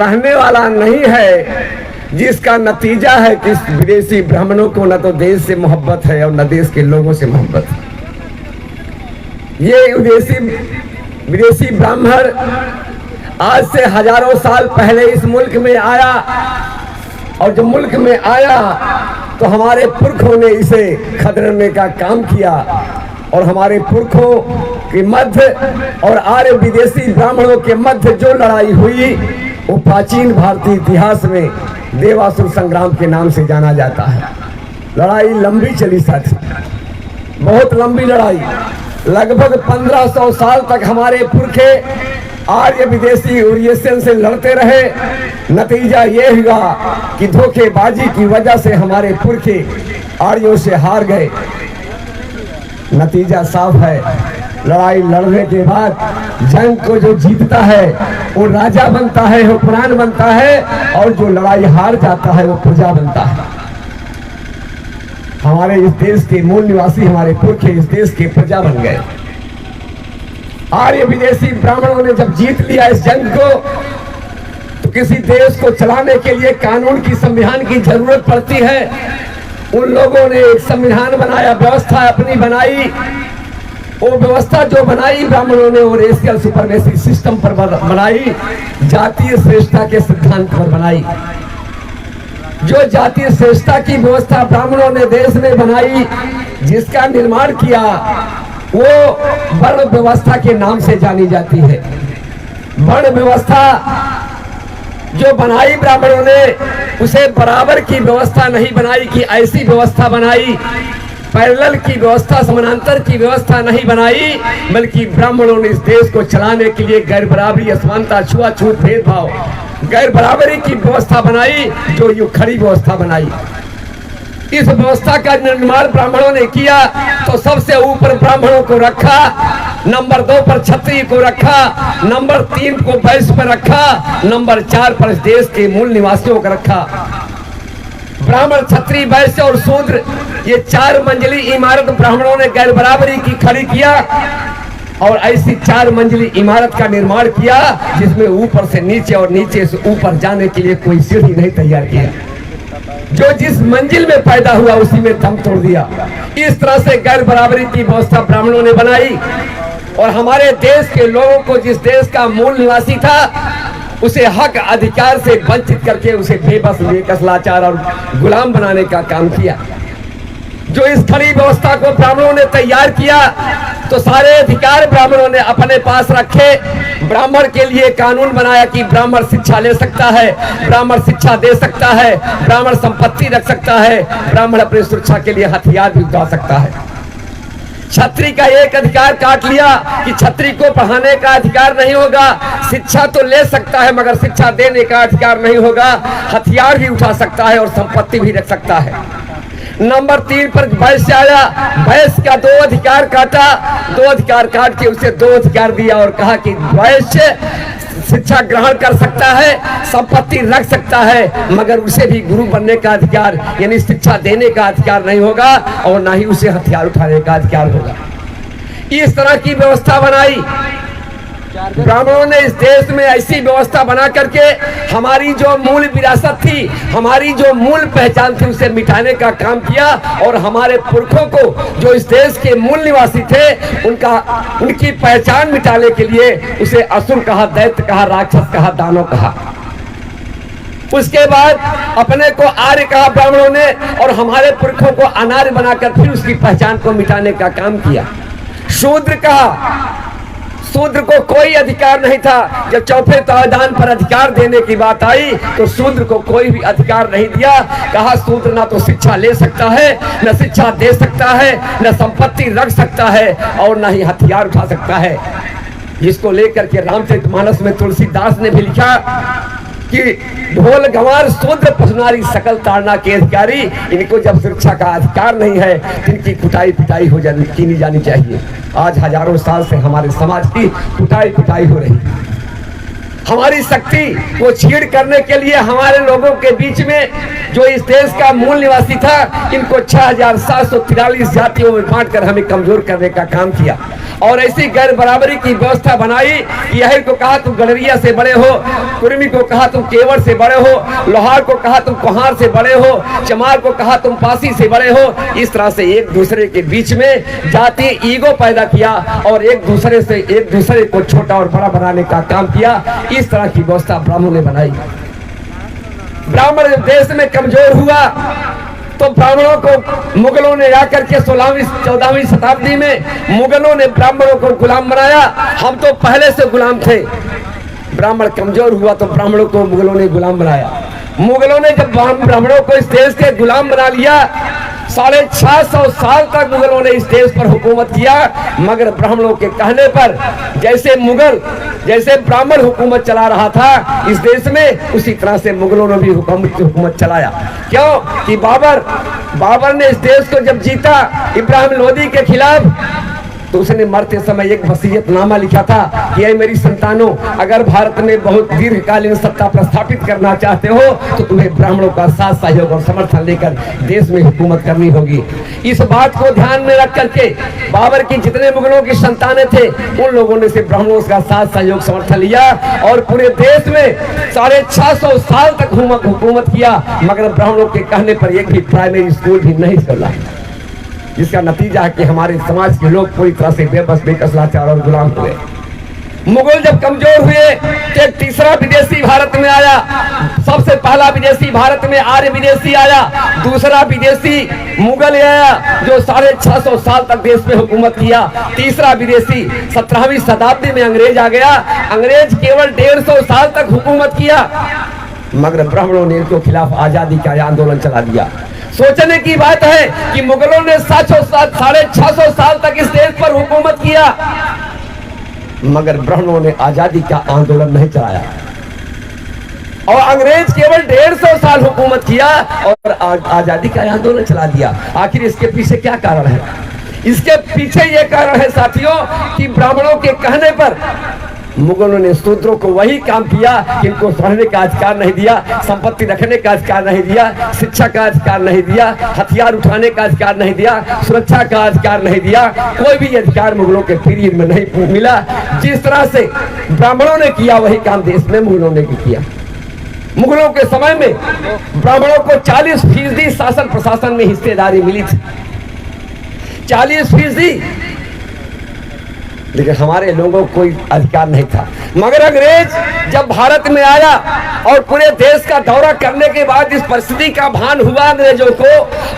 रहने वाला नहीं है, जिसका नतीजा है कि विदेशी ब्राह्मणों को न तो देश से मोहब्बत है और न देश के लोगों से मोहब्बत है। ये विदेशी ब्राह्मण आज से हजारों साल पहले इस मुल्क में आया, और जब मुल्क में आया तो हमारे पुरखों ने इसे खदेड़ने का काम किया, और हमारे पुरखों के मध्य और आर्य विदेशी ब्राह्मणों के मध्य जो लड़ाई हुई वो प्राचीन भारतीय इतिहास में देवासुर संग्राम के नाम से जाना जाता है। लड़ाई लंबी चली साथी, बहुत लंबी लड़ाई, लगभग 1500 साल तक हमारे पुरखे आर्य विदेशी ओरिएशन से लड़ते रहे। नतीजा ये हुआ कि धोखेबाजी की वजह से हमारे पुरखे आर्यों से हार गए। नतीजा साफ है, लड़ाई लड़ने के बाद जंग को जो जीतता है वो राजा बनता है, वो प्राण बनता है, और जो लड़ाई हार जाता है वो प्रजा बनता है। हमारे इस देश के मूल निवासी, हमारे पुरखे इस देश के प्रजा बन गए। आर्य विदेशी ब्राह्मणों ने जब जीत लिया इस जंग को, तो किसी देश को चलाने के लिए कानून की, संविधान की जरूरत पड़ती है। उन लोगों ने एक संविधान बनाया, व्यवस्था अपनी बनाई। वो व्यवस्था जो बनाई ब्राह्मणों ने वो रेशियल सुपरमेसी सिस्टम पर बनाई, जातीय श्रेष्ठता के सिद्धांत पर बनाई। जो जातीय श्रेष्ठता की व्यवस्था ब्राह्मणों ने देश में बनाई, जिसका निर्माण किया, वो वर्ण व्यवस्था के नाम से जानी जाती है। वर्ण व्यवस्था जो बनाई ब्राह्मणों ने, उसे बराबर की व्यवस्था नहीं बनाई कि ऐसी व्यवस्था बनाई, पैरेलल की व्यवस्था, समानांतर की व्यवस्था नहीं बनाई, बल्कि ब्राह्मणों ने इस देश को चलाने के लिए गैर बराबरी, असमानता, छुआछूत, भेदभाव, गैर बराबरी की व्यवस्था बनाई, जो ये खड़ी व्यवस्था बनाई। इस व्यवस्था का निर्माण ब्राह्मणों ने किया, तो सबसे ऊपर ब्राह्मणों को रखा, नंबर 2 पर क्षत्रिय को रखा, नंबर 3 को वैश्य पर रखा, नंबर 4 पर देश के मूल निवासियों को रखा। ब्राह्मण, क्षत्रिय, वैश्य और शूद्र, ये 4 मंजिली इमारत ब्राह्मणों ने गैर बराबरी की खड़ी किया, और ऐसी 4 मंजिली इमारत का निर्माण किया, जिसमें ऊपर से नीचे और नीचे से ऊपर जाने के लिए कोई सीढ़ी नहीं तैयार किया। जो जिस मंजिल में पैदा हुआ उसी में दम तोड़ दिया। इस तरह से गैर बराबरी की व्यवस्था ब्राह्मणों ने बनाई, और हमारे देश के लोगों को, जिस देश का मूल निवासी था, उसे हक अधिकार से वंचित करके उसे बेबस, बेकस, लाचार और गुलाम बनाने का काम किया। जो इस खड़ी व्यवस्था को ब्राह्मणों ने तैयार किया, तो सारे अधिकार ब्राह्मणों ने अपने पास रखे। ब्राह्मण के लिए कानून बनाया कि ब्राह्मण शिक्षा ले सकता है, ब्राह्मण शिक्षा दे सकता है, ब्राह्मण संपत्ति रख सकता है, ब्राह्मण अपनी सुरक्षा के लिए हथियार भी उठा सकता है। छत्री का एक अधिकार काट लिया कि छत्री को पढ़ाने का अधिकार नहीं होगा, शिक्षा तो ले सकता है मगर शिक्षा देने का अधिकार नहीं होगा, हथियार भी उठा सकता है और संपत्ति भी रख सकता है। नंबर 3 पर वैश्य आया, वैश्य का 2 अधिकार काटा, 2 अधिकार काट के उसे 2 अधिकार दिया और कहा कि वैश्य शिक्षा ग्रहण कर सकता है, संपत्ति रख सकता है, मगर उसे भी गुरु बनने का अधिकार, यानी शिक्षा देने का अधिकार नहीं होगा, और ना ही उसे हथियार उठाने का अधिकार होगा। इस तरह की व्यवस्था बनाई ब्राह्मणों ने इस देश में। ऐसी व्यवस्था बना करके हमारी जो मूल विरासत थी, हमारी जो मूल पहचान थी, उसे मिटाने का काम किया, और हमारे पुरखों को, जो इस देश के मूल निवासी थे, उनकी पहचान मिटाने के लिए उसे असुर कहा, दैत्य कहा, राक्षस कहा, दानव कहा। उसके बाद अपने को आर्य कहा ब्राह्मणों ने, और हमारे पुरखों को अनार्य बनाकर फिर उसकी पहचान को मिटाने का काम किया। शूद्र कहा, शूद्र को कोई अधिकार नहीं था। जब चौथे संविधान पर अधिकार देने की बात आई, तो शूद्र को कोई भी अधिकार नहीं दिया। कहा शूद्र ना तो शिक्षा ले सकता है, न शिक्षा दे सकता है, न संपत्ति रख सकता है, और न ही हथियार उठा सकता है। जिसको लेकर के रामचरितमानस में तुलसीदास ने भी लिखा कि ढोल गंवार शूद्र पशुनारी सकल ताड़ना के अधिकारी, इनको जब शिक्षा का अधिकार नहीं है, इनकी कुटाई पिटाई हो जानी चाहिए। आज हजारों साल से हमारे समाज की कुटाई पिटाई हो रही। हमारी शक्ति को छीड़ करने के लिए हमारे लोगों के बीच में जो इस देश का मूल निवासी था, इनको 6743 जातियों में बांटकर हमें कमजोर करने का काम किया और ऐसी गैर बराबरी की व्यवस्था बनाई। यही को कहा तुम गडरिया से बड़े हो, कुर्मी को कहा तुम केवड़ से बड़े हो, लोहार को कहा तुम कोहार से बड़े हो, चमार को कहा तुम पासी से बड़े हो। इस तरह से एक दूसरे के बीच में जाति ईगो पैदा किया और एक दूसरे को छोटा और बड़ा बनाने का काम किया। इस तरह की व्यवस्था ब्राह्मणों ने बनाई। ब्राह्मण जब देश में कमजोर हुआ तो ब्राह्मणों को मुगलों ने आकर के 16वीं 14वीं शताब्दी में मुगलों ने ब्राह्मणों को गुलाम बनाया। हम तो पहले से गुलाम थे। ब्राह्मण कमजोर हुआ तो ब्राह्मणों को मुगलों ने गुलाम बनाया। मुगलों ने जब ब्राह्मणों को इस देश के गुलाम बना लिया, 650 साल तक मुगलों ने इस देश पर हुकूमत किया। मगर ब्राह्मणों के कहने पर जैसे ब्राह्मण हुकूमत चला रहा था इस देश में, उसी तरह से मुगलों ने भी हुकूमत चलाया। क्यों कि बाबर ने इस देश को जब जीता इब्राहिम लोदी के खिलाफ, तो उसने मरते समय एक वसीयतनामा लिखा था कि ऐ मेरी संतानों, अगर भारत में बहुत दीर्घकालीन सत्ता प्रस्थापित करना चाहते हो तो तुम्हें ब्राह्मणों का साथ सहयोग और समर्थन लेकर देश में हुकूमत करनी होगी। इस बात को ध्यान में रख करके बाबर की जितने मुगलों की संतानें थे उन लोगों ने से ब्राह्मणों का साथ सहयोग समर्थन लिया और पूरे देश में 650 साल तक हुकूमत किया। मगर ब्राह्मणों के कहने पर एक भी प्राइमरी स्कूल भी नहीं चला, जिसका नतीजा है कि हमारे समाज के लोग पूरी तरह से बेबस, बेकस, लाचार और गुलाम हुए। मुगल जब कमजोर हुए तो एक तीसरा विदेशी भारत में आया। सबसे पहला विदेशी भारत में आर्य विदेशी आया, दूसरा विदेशी मुगल आया जो 650 साल तक देश में हुकूमत किया। तीसरा विदेशी 17वीं शताब्दी में अंग्रेज आ गया। अंग्रेज केवल 150 साल तक हुकूमत किया, मगर ब्राह्मणों ने इनके खिलाफ आजादी का आंदोलन चला दिया। सोचने की बात है कि मुगलों ने 650 साल तक इस देश पर हुकूमत किया, मगर ब्राह्मणों ने आजादी का आंदोलन नहीं चलाया और अंग्रेज केवल 150 साल हुकूमत किया और आजादी का आंदोलन चला दिया। आखिर इसके पीछे क्या कारण है? इसके पीछे ये कारण है साथियों कि ब्राह्मणों के कहने पर मुगलों ने शूद्रों को वही काम किया कि इनको पढ़ने का अधिकार नहीं दिया, संपत्ति रखने का अधिकार नहीं दिया, शिक्षा का अधिकार नहीं दिया, हथियार उठाने का अधिकार नहीं दिया, सुरक्षा का अधिकार नहीं दिया। कोई भी अधिकार मुगलों के पीरियड में नहीं मिला। जिस तरह से ब्राह्मणों ने किया वही काम देश में मुगलों ने भी किया। मुगलों के समय में ब्राह्मणों को 40% शासन प्रशासन में हिस्सेदारी मिली थी, 40%, लेकिन हमारे लोगों को कोई अधिकार नहीं था। मगर अंग्रेज जब भारत में आया और पूरे देश का दौरा करने के बाद इस परिस्थिति का भान हुआ अंग्रेजों को,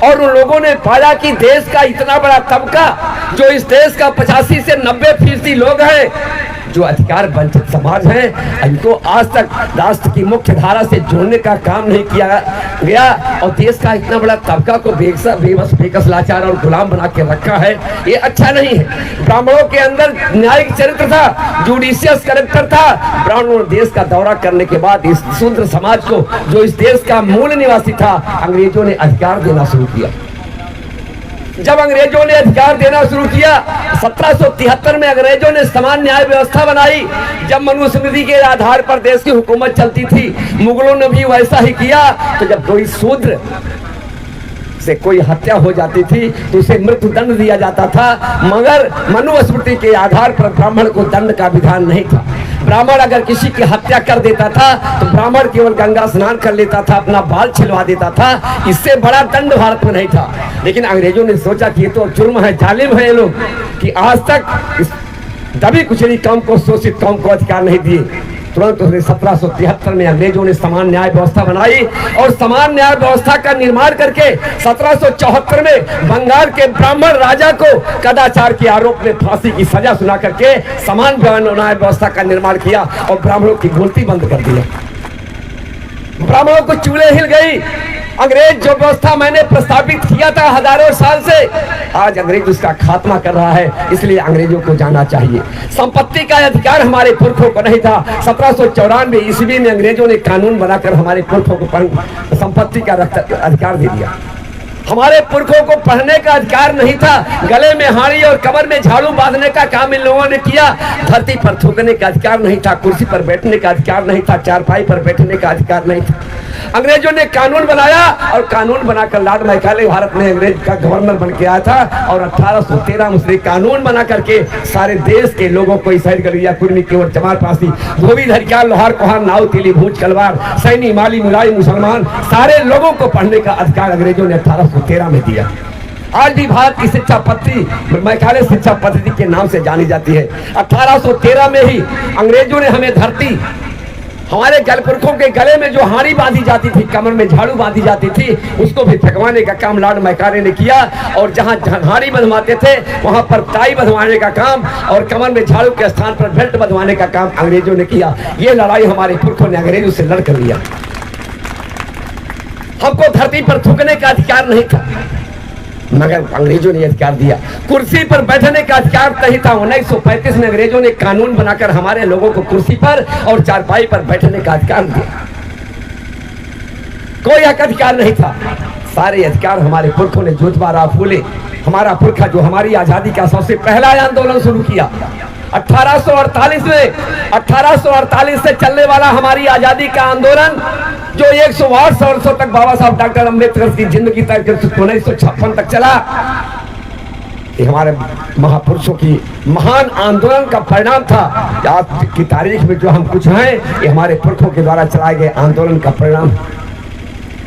और उन लोगों ने पाया कि देश का इतना बड़ा तबका जो इस देश का 85 से 90% लोग हैं जो अधिकार वंचित समाज है, इनको आज तक राष्ट्र की मुख्य धारा से जोड़ने का काम नहीं किया गया और देश का इतना बड़ा तबका को बेबस, बेकस, लाचार और गुलाम बना के रखा है। ये अच्छा नहीं है। ब्राह्मणों के अंदर न्यायिक चरित्र था, जुडिशियस कैरेक्टर था। ब्राह्मणों ने देश का दौरा करने के बाद इस शूद्र समाज को, जो इस देश का मूल निवासी था, अंग्रेजों ने अधिकार देना शुरू किया। जब अंग्रेजों ने अधिकार देना शुरू किया, 1773 में अंग्रेजों ने समान न्याय व्यवस्था बनाई। जब मनुस्मृति के आधार पर देश की हुकूमत चलती थी, मुगलों ने भी वैसा ही किया। तो जब कोई शूद्र से कोई हत्या हो जाती थी तो उसे मृत्यु दंड दिया जाता था, मगर मनुस्मृति के आधार पर ब्राह्मण को दंड का विधान नहीं था। ब्राह्मण अगर किसी की हत्या कर देता था तो ब्राह्मण केवल गंगा स्नान कर लेता था, अपना बाल छिलवा देता था। इससे बड़ा दंड भारत में नहीं था। लेकिन अंग्रेजों ने सोचा कि ये तो जुर्म है, जालिम है ये लोग, कि आज तक इस दबी कुचली कौम को, शोषित कौम को अधिकार नहीं दिए। तुरंत उसने 1773 में अंग्रेजों ने समान न्याय व्यवस्था बनाई और समान न्याय व्यवस्था का निर्माण करके 1774 में बंगाल के ब्राह्मण राजा को कदाचार के आरोप में फांसी की सजा सुना करके समान न्याय व्यवस्था का निर्माण किया और ब्राह्मणों की गिनती बंद कर दिया। ब्राह्मणों को चूल्हे हिल गई। अंग्रेज जो व्यवस्था मैंने प्रस्तावित किया था हजारों साल से, आज अंग्रेज उसका खात्मा कर रहा है। इसलिए अंग्रेजों को जाना चाहिए। संपत्ति का अधिकार हमारे पुरखों को नहीं था। 1794 ईस्वी में अंग्रेजों ने कानून बनाकर हमारे पुरखों को संपत्ति का अधिकार दे दिया। हमारे पुरखों को पढ़ने का अधिकार नहीं था, गले में हाड़ी और कमर में झाड़ू बांधने का काम इन लोगों ने किया। धरती पर थूकने का अधिकार नहीं था, कुर्सी पर बैठने का अधिकार नहीं था, चारपाई पर बैठने का अधिकार नहीं था। अंग्रेजों ने कानून बनाया और कानून बनाकर लॉर्ड मैकाले भारत में अंग्रेज का गवर्नर बन के आया था और 1813 में उसने कानून बना करके सारे देश के लोगों को ईसाई गलिया कुर्मी केवल जमाल पासी धोबी धरियार लोहार कोहार नाव तेली भूज कलवार सैनी माली मुलाई मुसलमान सारे लोगों को पढ़ने का अधिकार अंग्रेजों ने 1813 में दिया। आज भी भारत की शिक्षा पद्धति मैकाले शिक्षा पद्धति के नाम से जानी जाती है। 1813 में ही अंग्रेजों ने हमें धरती, हमारे पुरखों के गले में जो हाड़ी बांधी जाती थी, कमर में झाड़ू बांधी जाती थी, उसको भी फेंकवाने का काम लॉर्ड मैकाले ने किया। और जहां हाड़ी बंधवाते थे वहां पर टाई बंधवाने का काम और कमर में झाड़ू के स्थान पर बेल्ट बंधवाने का काम अंग्रेजों ने किया। ये लड़ाई हमारे पुरखों ने अंग्रेजों से लड़ कर लिया। हमको धरती पर थूकने का अधिकार नहीं था, मगर अंग्रेजों ने अधिकार दिया। कुर्सी पर बैठने का अधिकार नहीं था। 1935 में अंग्रेजों ने कानून बनाकर हमारे लोगों को कुर्सी पर और चारपाई पर बैठने का अधिकार दिया। कोई हक अधिकार नहीं था। सारे अधिकार हमारे पुरखों ने ज्योतिबा फूले, हमारा पुरखा जो हमारी आजादी का सबसे पहला आंदोलन शुरू किया 1848 में, 1848 से चलने वाला हमारी आजादी का आंदोलन जो 108 वर्षों तक बाबा साहब डॉक्टर अंबेडकर की जिंदगी तक 1956 तक चला, ये हमारे महापुरुषों की महान आंदोलन का परिणाम था। आज की तारीख में जो हम कुछ हैं, ये हमारे पुरखों के द्वारा चलाए गए आंदोलन का परिणाम।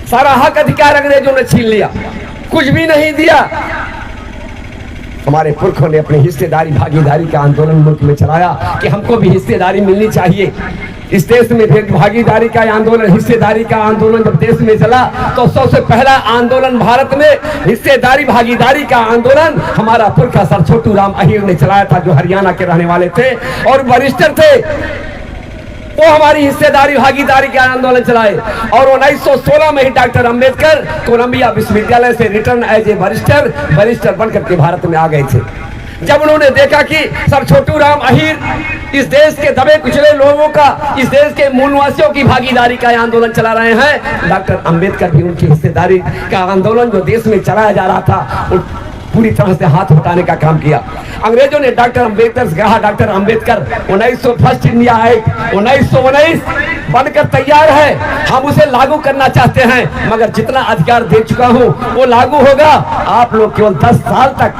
सारा हक अधिकार अंग्रेजों ने छीन लिया, कुछ भी नहीं दिया। हमारे पुरखों ने अपनी हिस्सेदारी भागीदारी का आंदोलन मुल्क में चलाया कि हमको भी हिस्सेदारी मिलनी चाहिए। इस देश में भागीदारी का आंदोलन, हिस्सेदारी का आंदोलन जब देश में चला तो सबसे पहला आंदोलन भारत में हिस्सेदारी भागीदारी का आंदोलन हमारा पुरखा सर छोटू राम अहीर ने चलाया था, जो हरियाणा के रहने वाले थे और वरिष्ठर थे। वो हमारी हिस्सेदारी भागीदारी के आंदोलन चलाए और 1916 में ही डॉक्टर अंबेडकर कोलंबिया विश्वविद्यालय से रिटर्न एज ए बैरिस्टर बनकर के भारत में आ गए थे। जब उन्होंने देखा कि सर छोटू राम अहीर इस देश के दबे कुचले लोगों का, इस देश के मूल निवासियों की भागीदारी का आंदोलन चला रहे हैं, डॉक्टर अंबेडकर भी उनकी हिस्सेदारी का आंदोलन जो देश में चलाया जा रहा था पूरी तरह से हाथ हटाने का काम किया। अंग्रेजों ने डॉक्टर अंबेडकर से कहा, डॉक्टर अंबेडकर 1901 इंडिया एक्ट 1919 बनकर तैयार है, हम उसे लागू करना चाहते हैं, मगर जितना अधिकार दे चुका हूं वो लागू होगा। आप लोग केवल 10 साल तक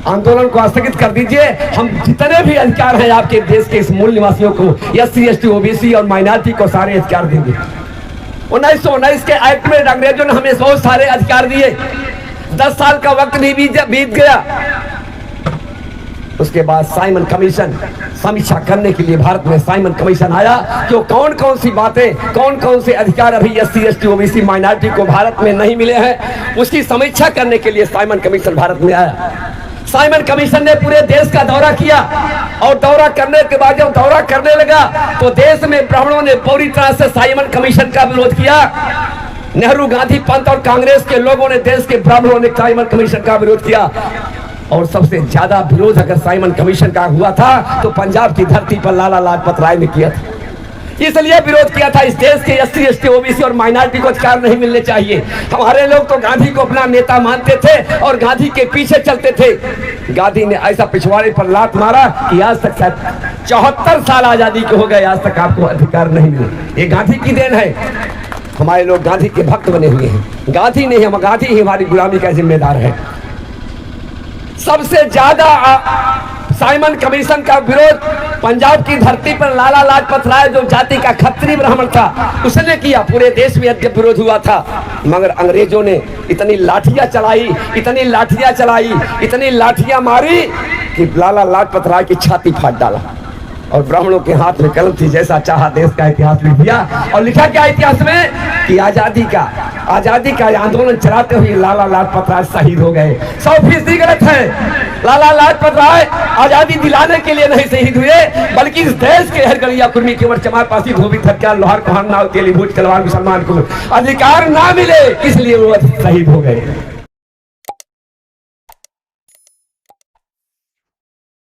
आंदोलन को स्थगित कर दीजिए, हम जितने भी अधिकार हैं आपके देश के इस मूल निवासियों को, SC ST OBC और माइनॉरिटी को सारे अधिकार देंगे। 1919 के एक्ट में अंग्रेजों ने हमें बहुत सारे अधिकार दिए। 10 साल का वक्त भी बीत गया। उसके बाद साइमन कमीशन समीक्षा करने के लिए भारत में साइमन कमीशन आया कि कौन कौन सी बातें, कौन कौन से अधिकार अभी SC ST OBC माइनॉरिटी को भारत में नहीं मिले हैं, उसकी समीक्षा करने के लिए साइमन कमीशन भारत में आया। साइमन कमीशन ने पूरे देश का दौरा किया और दौरा करने के बाद जब दौरा करने लगा तो देश में ब्राह्मणों ने पूरी तरह से साइमन कमीशन का विरोध किया। नेहरू, गांधी, पंत और कांग्रेस के लोगों ने, देश के ब्राह्मणों ने साइमन कमीशन का विरोध किया। और सबसे ज्यादा विरोध अगर साइमन कमीशन का हुआ था तो पंजाब की धरती पर लाला लाजपत राय ने किया था। इसलिए विरोध किया था, इस देश के SC ST OBC और माइनॉरिटी को अधिकार नहीं मिलने चाहिए। हमारे लोग तो गांधी को अपना नेता मानते थे और गांधी के पीछे चलते थे। गांधी ने ऐसा पिछवाड़े पर लात मारा कि आज तक 74 साल आजादी के हो गए, आज तक आपको अधिकार नहीं मिले। ये गांधी की देन है। हमारे लोग गांधी के भक्त बने हुए हैं। गांधी नहीं, हम गांधी ही हमारी गुलामी का जिम्मेदार है। सबसे ज्यादा साइमन कमीशन का विरोध पंजाब की धरती पर लाला लाजपत राय जो जाति का खत्री ब्राह्मण था उसने किया। पूरे देश में विरोध हुआ था, मगर अंग्रेजों ने इतनी लाठियां चलाई, इतनी लाठियां चलाई, इतनी लाठियां मारी कि लाला लाजपत राय की छाती फाड़ डाला। और ब्राह्मणों के हाथ में कलम थी, जैसा चाहा देश का इतिहास लिख दिया। और लिखा क्या इतिहास में कि आजादी का आंदोलन चलाते हुए लाला लाजपत राय शहीद हो गए। 100% गलत है। लाला लाजपत राय आजादी दिलाने के लिए नहीं शहीद हुए, बल्कि इस देश के हर गलिया कुर्मी केवल चमार पासी धोबी धरियार लोहार कोहार नाव तेली भूज तलवार मुसलमान को अधिकार ना मिले, इसलिए वो शहीद हो गए।